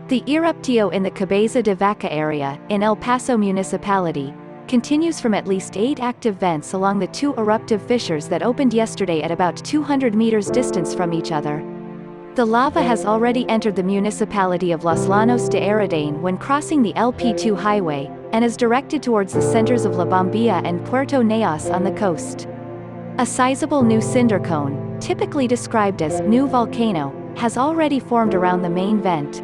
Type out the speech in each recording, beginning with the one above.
The eruptio in the Cabeza de Vaca area, in El Paso municipality, continues from at least 8 active vents along the 2 eruptive fissures that opened yesterday at about 200 meters distance from each other. The lava has already entered the municipality of Los LLanos de Aridane when crossing the LP2 highway, and is directed towards the centers of Bombilla and Puerto Naos on the coast. A sizable new cinder cone, typically described as new volcano, has already formed around the main vent.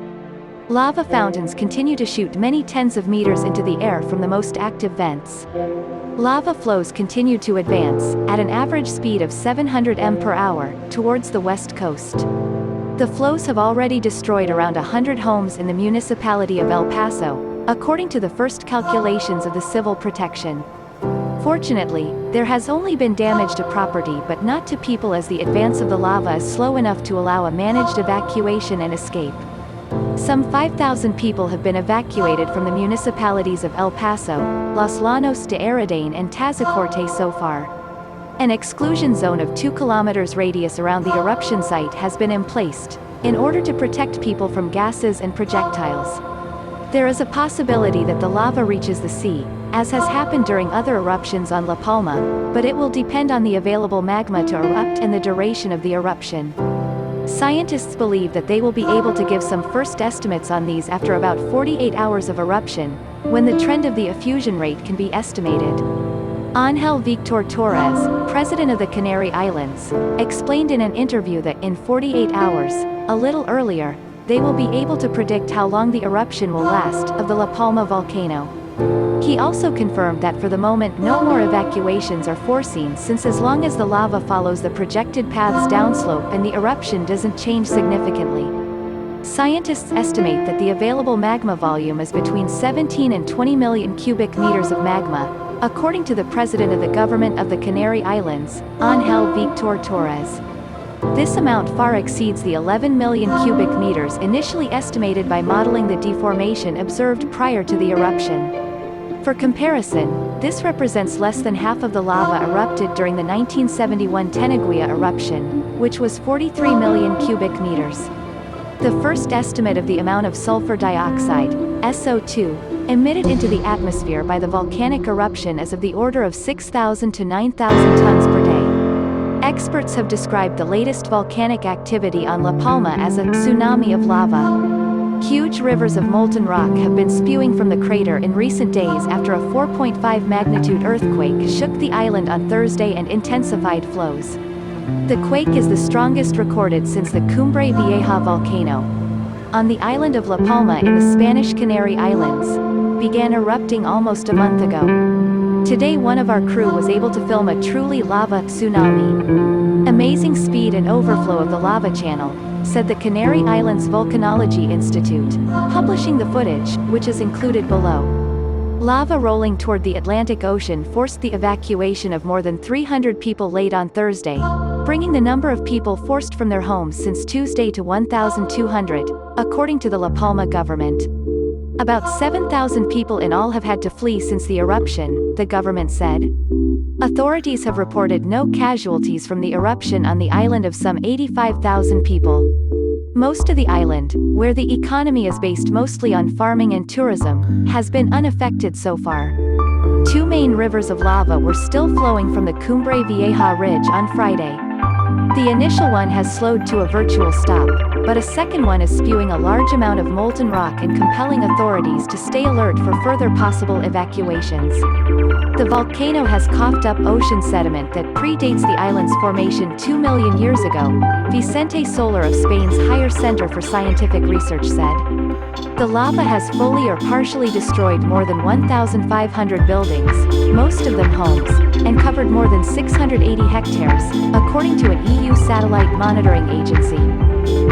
Lava fountains continue to shoot many tens of meters into the air from the most active vents. Lava flows continue to advance, at an average speed of 700 mph, towards the west coast. The flows have already destroyed around 100 homes in the municipality of El Paso, according to the first calculations of the Civil Protection. Fortunately, there has only been damage to property but not to people, as the advance of the lava is slow enough to allow a managed evacuation and escape. Some 5,000 people have been evacuated from the municipalities of El Paso, Los LLanos de Aridane and Tazacorte so far. An exclusion zone of 2 kilometers radius around the eruption site has been placed, in order to protect people from gases and projectiles. There is a possibility that the lava reaches the sea, as has happened during other eruptions on La Palma, but it will depend on the available magma to erupt and the duration of the eruption. Scientists believe that they will be able to give some first estimates on these after about 48 hours of eruption, when the trend of the effusion rate can be estimated. Ángel Víctor Torres, president of the Canary Islands, explained in an interview that in 48 hours, a little earlier, they will be able to predict how long the eruption will last of the La Palma volcano. He also confirmed that for the moment no more evacuations are foreseen, since as long as the lava follows the projected paths downslope and the eruption doesn't change significantly. Scientists estimate that the available magma volume is between 17 and 20 million cubic meters of magma, according to the president of the government of the Canary Islands, Ángel Víctor Torres. This amount far exceeds the 11 million cubic meters initially estimated by modeling the deformation observed prior to the eruption. For comparison, this represents less than half of the lava erupted during the 1971 Tenaguilla eruption, which was 43 million cubic meters. The first estimate of the amount of sulfur dioxide, SO2, emitted into the atmosphere by the volcanic eruption is of the order of 6,000 to 9,000 tons per day. Experts have described the latest volcanic activity on La Palma as a tsunami of lava. Huge rivers of molten rock have been spewing from the crater in recent days after a 4.5 magnitude earthquake shook the island on Thursday and intensified flows. The quake is the strongest recorded since the Cumbre Vieja volcano, on the island of La Palma in the Spanish Canary Islands, began erupting almost a month ago. Today one of our crew was able to film a truly lava tsunami. Amazing speed and overflow of the lava channel, said the Canary Islands Volcanology Institute, publishing the footage, which is included below. Lava rolling toward the Atlantic Ocean forced the evacuation of more than 300 people late on Thursday, bringing the number of people forced from their homes since Tuesday to 1,200, according to the La Palma government. About 7,000 people in all have had to flee since the eruption, the government said. Authorities have reported no casualties from the eruption on the island of some 85,000 people. Most of the island, where the economy is based mostly on farming and tourism, has been unaffected so far. 2 main rivers of lava were still flowing from the Cumbre Vieja ridge on Friday. The initial one has slowed to a virtual stop, but a second one is spewing a large amount of molten rock and compelling authorities to stay alert for further possible evacuations. The volcano has coughed up ocean sediment that predates the island's formation 2 million years ago, Vicente Solar of Spain's Higher Center for Scientific Research said. The lava has fully or partially destroyed more than 1,500 buildings, most of them homes, and covered more than 680 hectares, according to an EU satellite monitoring agency.